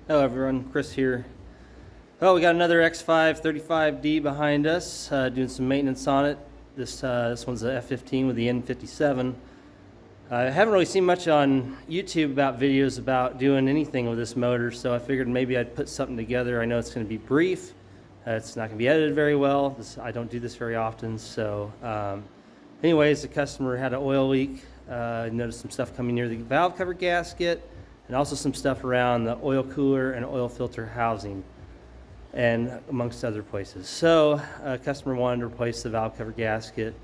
Hello everyone, Chris here. Oh, we got another X5 35D behind us, doing some maintenance on it. This one's the F15 with the N57. I haven't really seen much on YouTube about videos about doing anything with this motor, so I figured maybe I'd put something together. I know it's going to be brief. It's not going to be edited very well. I don't do this very often, so anyways, the customer had an oil leak. I noticed some stuff coming near the valve cover gasket, and also some stuff around the oil cooler and oil filter housing, and amongst other places. So a customer wanted to replace the valve cover gasket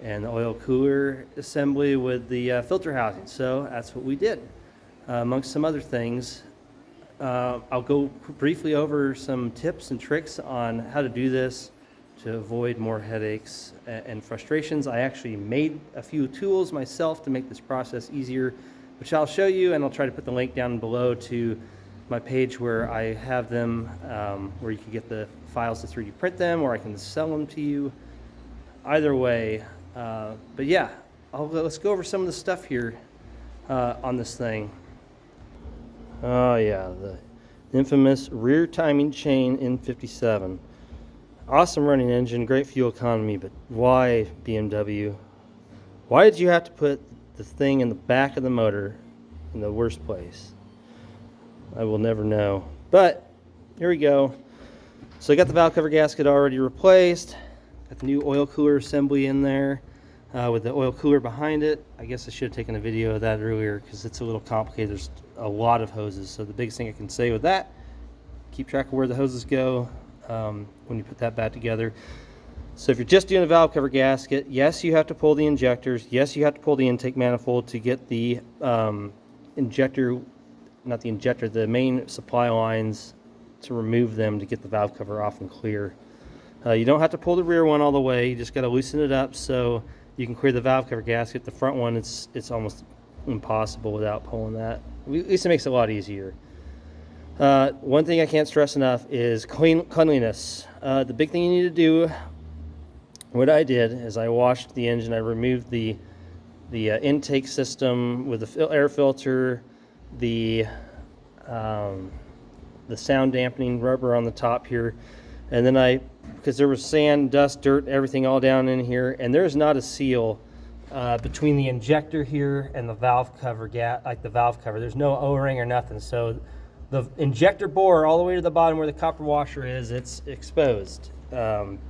and the oil cooler assembly with the filter housing. So that's what we did. Amongst some other things, I'll go briefly over some tips and tricks on how to do this to avoid more headaches and frustrations. I actually made a few tools myself to make this process easier, which I'll show you, and I'll try to put the link down below to my page where I have them, where you can get the files to 3D print them, or I can sell them to you. Either way, but yeah, let's go over some of the stuff here on this thing. Oh yeah, the infamous rear timing chain N57. Awesome running engine, great fuel economy, but why, BMW? Why did you have to put the thing in the back of the motor in the worst place? I will never know. But here we go. So I got the valve cover gasket already replaced. Got the new oil cooler assembly in there with the oil cooler behind it. I guess I should have taken a video of that earlier because it's a little complicated. There's a lot of hoses. So the biggest thing I can say with that, keep track of where the hoses go when you put that back together. So if you're just doing a valve cover gasket, yes, you have to pull the injectors. Yes, you have to pull the intake manifold to get the injector, not the injector, the main supply lines, to remove them to get the valve cover off and clear. You don't have to pull the rear one all the way. You just got to loosen it up so you can clear the valve cover gasket. The front one, it's almost impossible without pulling that. At least it makes it a lot easier. One thing I can't stress enough is cleanliness. The big thing you need to do, what I did is I washed the engine. I removed the intake system with the air filter, the sound dampening rubber on the top here, and then because there was sand, dust, dirt, everything all down in here, and there's not a seal between the injector here and the valve cover like the valve cover. There's no O-ring or nothing, so the injector bore all the way to the bottom where the copper washer is, it's exposed.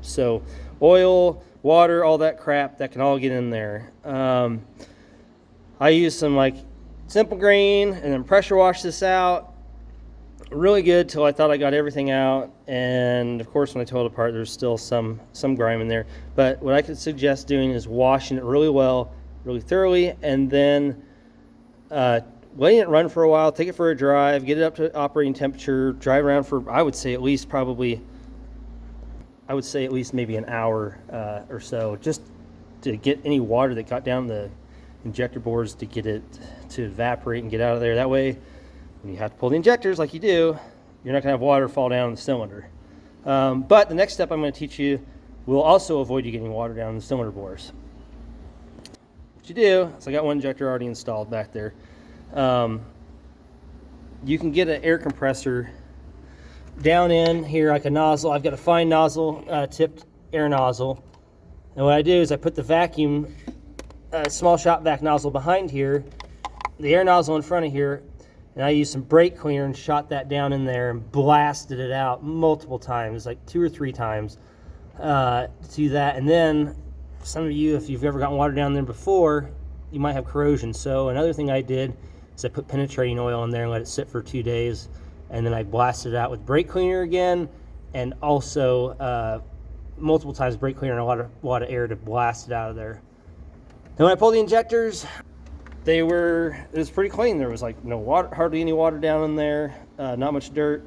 So oil, water, all that crap, that can all get in there. I used some Simple Green and then pressure wash this out really good till I thought I got everything out, and of course when I tore it apart there's still some grime in there. But what I could suggest doing is washing it really well, really thoroughly, and then letting it run for a while, take it for a drive, get it up to operating temperature, drive around for I would say at least maybe an hour or so, just to get any water that got down the injector boards, to get it to evaporate and get out of there. That way when you have to pull the injectors like you do, you're not going to have water fall down the cylinder. But the next step I'm going to teach you will also avoid you getting water down the cylinder bores. What you do is, I got one injector already installed back there. You can get an air compressor down in here like a nozzle. I've got a fine nozzle, tipped air nozzle, and what I do is I put the vacuum small shop vac nozzle behind here, the air nozzle in front of here, and I used some brake cleaner and shot that down in there and blasted it out multiple times, like 2 or 3 times to do that. And then some of you, if you've ever gotten water down there before, you might have corrosion. So another thing I did is I put penetrating oil in there and let it sit for 2 days, and then I blasted it out with brake cleaner again, and also multiple times brake cleaner and a lot of air to blast it out of there. And when I pulled the injectors, it was pretty clean. There was no water, hardly any water down in there, not much dirt.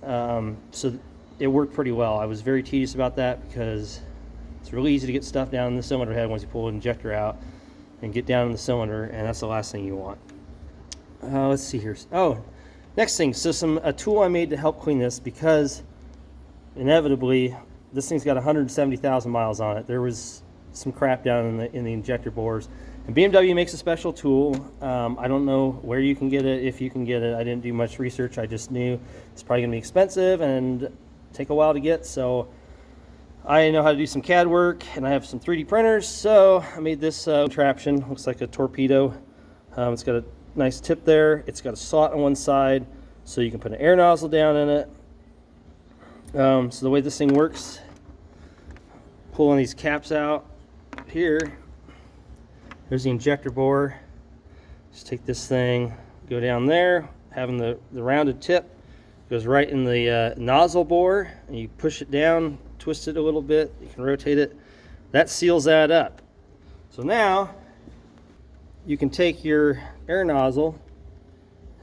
So it worked pretty well. I was very tedious about that because it's really easy to get stuff down in the cylinder head once you pull the injector out and get down in the cylinder, and that's the last thing you want. Let's see here. Oh, next thing, so a tool I made to help clean this, because inevitably this thing's got 170,000 miles on it. There was some crap down in the injector bores, And BMW makes a special tool. I don't know where you can get it, if you can get it. I didn't do much research. I just knew it's probably going to be expensive and take a while to get. So I know how to do some CAD work, and I have some 3D printers. So I made this contraption. Looks like a torpedo. It's got a nice tip there. It's got a slot on one side, so you can put an air nozzle down in it. So the way this thing works, pulling these caps out here. There's the injector bore. Just take this thing, go down there, having the rounded tip, goes right in the nozzle bore, and you push it down, twist it a little bit, you can rotate it. That seals that up. So now you can take your air nozzle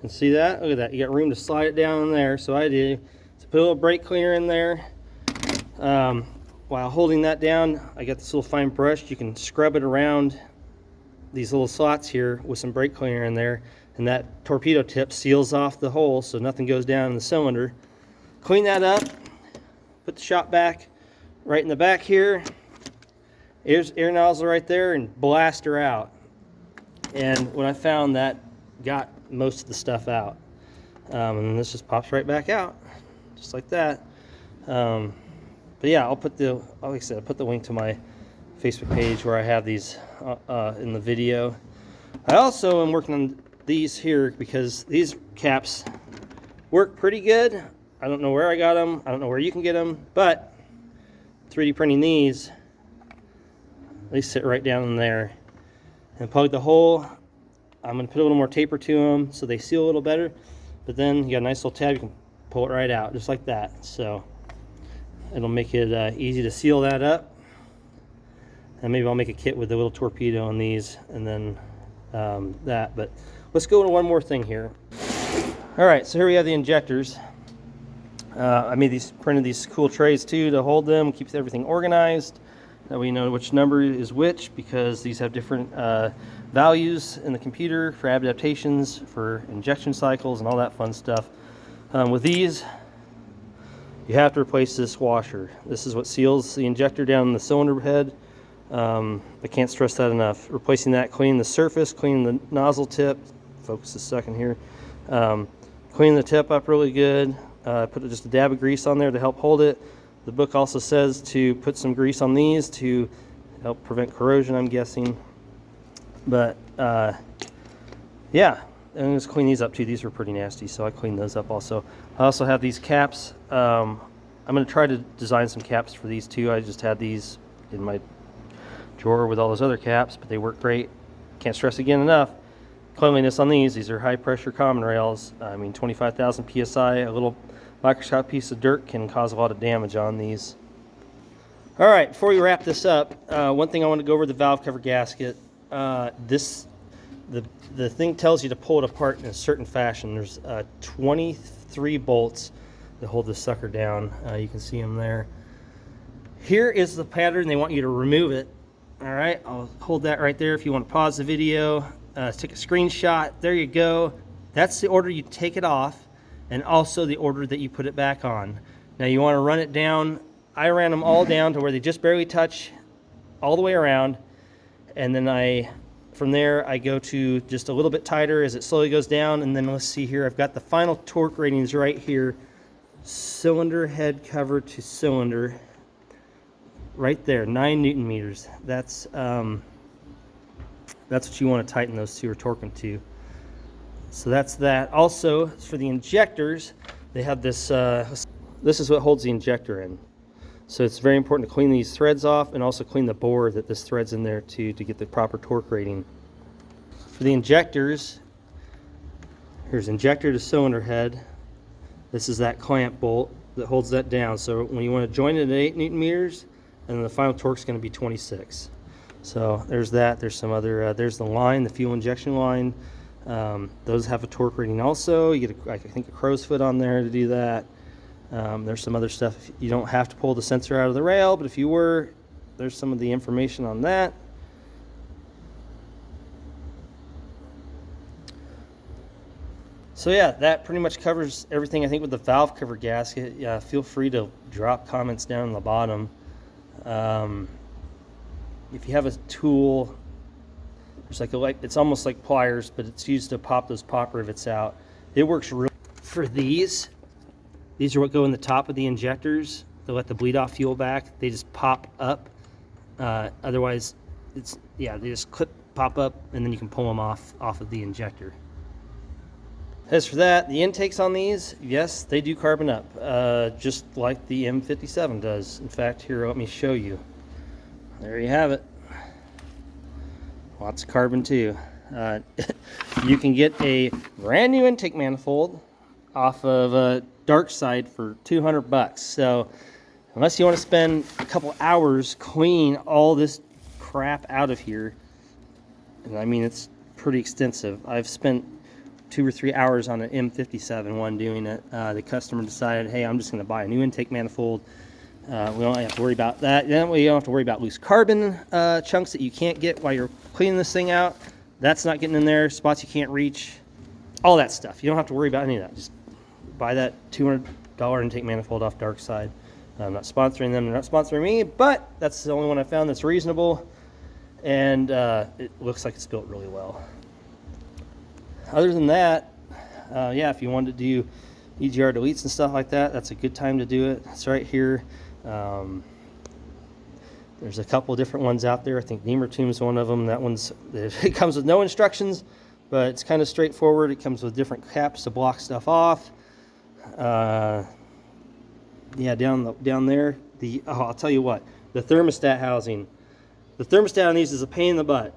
and see that? Look at that, you got room to slide it down in there. So I do. So put a little brake cleaner in there. While holding that down, I got this little fine brush. You can scrub it around these little slots here with some brake cleaner in there, and that torpedo tip seals off the hole so nothing goes down in the cylinder. Clean that up, put the shop back right in the back here. Here's air nozzle right there, and blast her out. And when I found that got most of the stuff out, and this just pops right back out just like that. But yeah, I'll put the, like I said, I'll put the link to my Facebook page where I have these in the video. I also am working on these here because these caps work pretty good. I don't know where I got them. I don't know where you can get them, but 3D printing these, they sit right down in there. And plug the hole. I'm going to put a little more taper to them so they seal a little better. But then you got a nice little tab, you can pull it right out just like that. So it'll make it easy to seal that up. And maybe I'll make a kit with the little torpedo on these, and then that. But let's go into one more thing here. All right, so here we have the injectors. I printed these cool trays too to hold them, keeps everything organized. That way you know which number is which, because these have different values in the computer for adaptations, for injection cycles, and all that fun stuff. With these, you have to replace this washer. This is what seals the injector down in the cylinder head. I can't stress that enough. Replacing that, cleaning the surface, cleaning the nozzle tip. Focus a second here. Cleaning the tip up really good. Put just a dab of grease on there to help hold it. The book also says to put some grease on these to help prevent corrosion, I'm guessing. But yeah, and just clean these up too. These were pretty nasty, so I cleaned those up also. I also have these caps. I'm going to try to design some caps for these too. I just had these in my drawer with all those other caps, but they work great. Can't stress again enough cleanliness on these. These are high pressure common rails. 25,000 psi. A little microscopic piece of dirt can cause a lot of damage on these. All right, before we wrap this up, one thing I want to go over the valve cover gasket. The thing tells you to pull it apart in a certain fashion. There's 23 bolts that hold this sucker down. You can see them there. Here is the pattern. They want you to remove it. All right, I'll hold that right there if you want to pause the video. Take a screenshot. There you go. That's the order you take it off, and also the order that you put it back on. Now you want to run it down. I ran them all down to where they just barely touch all the way around, and then from there I go to just a little bit tighter as it slowly goes down. And then let's see here, I've got the final torque ratings right here. Cylinder head cover to cylinder, right there, 9 Newton meters. That's what you want to tighten those to or torque them to. So that's that. Also, for the injectors, they have this. This is what holds the injector in. So it's very important to clean these threads off, and also clean the bore that this thread's in there to get the proper torque rating. For the injectors, here's injector to cylinder head. This is that clamp bolt that holds that down. So when you want to join it at 8 Newton meters, and then the final torque is going to be 26. So there's that. There's some other. There's the line, the fuel injection line. Those have a torque rating also. You get, I think, a crow's foot on there to do that. There's some other stuff. You don't have to pull the sensor out of the rail, but if you were, there's some of the information on that. So yeah, that pretty much covers everything, I think, with the valve cover gasket. Yeah, feel free to drop comments down in the bottom. If you have a tool It's it's almost like pliers, but it's used to pop those pop rivets out. It works really. For these are what go in the top of the injectors to let the bleed off fuel back. They just pop up. Otherwise, they just pop up, and then you can pull them off of the injector. As for that, the intakes on these, yes, they do carbon up, just like the M57 does. In fact, here, let me show you. There you have it. Lots of carbon too. You can get a brand new intake manifold off of Dark Side for $200. So unless you want to spend a couple hours cleaning all this crap out of here, and I mean it's pretty extensive. I've spent 2 or 3 hours on an M57 one doing it. The customer decided, hey, I'm just going to buy a new intake manifold. We don't have to worry about that. Then we don't have to worry about loose carbon chunks that you can't get while you're cleaning this thing out. That's not getting in there. Spots you can't reach. All that stuff. You don't have to worry about any of that. Just buy that $200 intake manifold off Dark Side. I'm not sponsoring them. They're not sponsoring me, but that's the only one I found that's reasonable. And it looks like it's built really well. Other than that, yeah, if you wanted to do EGR deletes and stuff like that, that's a good time to do it. It's right here. There's a couple different ones out there. I think Nemertum is one of them. That one's, it comes with no instructions, but it's kind of straightforward. It comes with different caps to block stuff off. Yeah, down there. I'll tell you what, the thermostat housing. The thermostat on these is a pain in the butt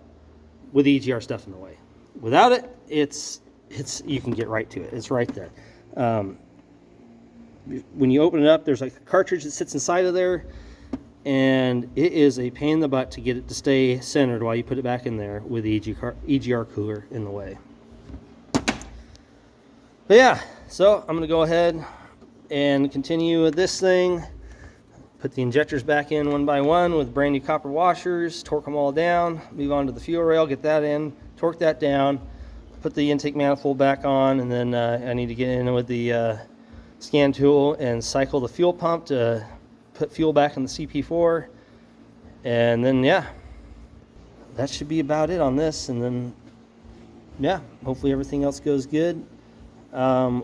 with EGR stuff in the way. Without it, it's you can get right to it. It's right there. When you open it up, there's like a cartridge that sits inside of there, and it is a pain in the butt to get it to stay centered while you put it back in there with the EGR cooler in the way. But yeah, so I'm going to go ahead and continue with this thing. Put the injectors back in one by one with brand new copper washers, torque them all down, move on to the fuel rail, get that in, torque that down, put the intake manifold back on, and then I need to get in with the scan tool and cycle the fuel pump to put fuel back in the CP4. And then, yeah, that should be about it on this. And then, yeah, hopefully everything else goes good. One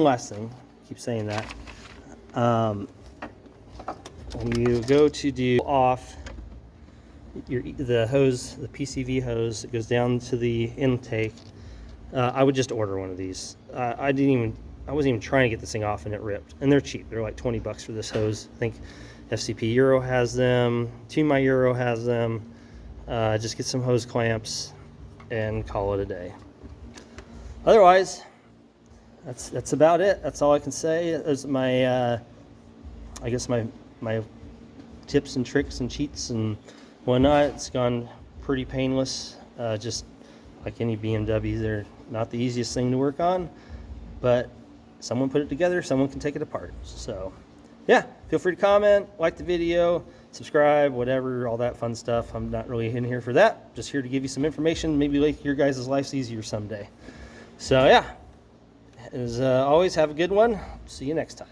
last thing, I keep saying that. When you go to do off the hose, the PCV hose that goes down to the intake, I would just order one of these. I wasn't even trying to get this thing off, and it ripped. And they're cheap. They're like $20 for this hose. I think FCP Euro has them. My Euro has them. Just get some hose clamps and call it a day. Otherwise, that's about it. That's all I can say. Is my I guess my tips and tricks and cheats and whatnot. It's gone pretty painless. Just like any BMW, they're not the easiest thing to work on, but someone put it together, someone can take it apart. So yeah, feel free to comment, like the video, subscribe, whatever, all that fun stuff. I'm not really in here for that. Just here to give you some information, maybe make your guys' lives easier someday. So yeah, as always, have a good one. See you next time.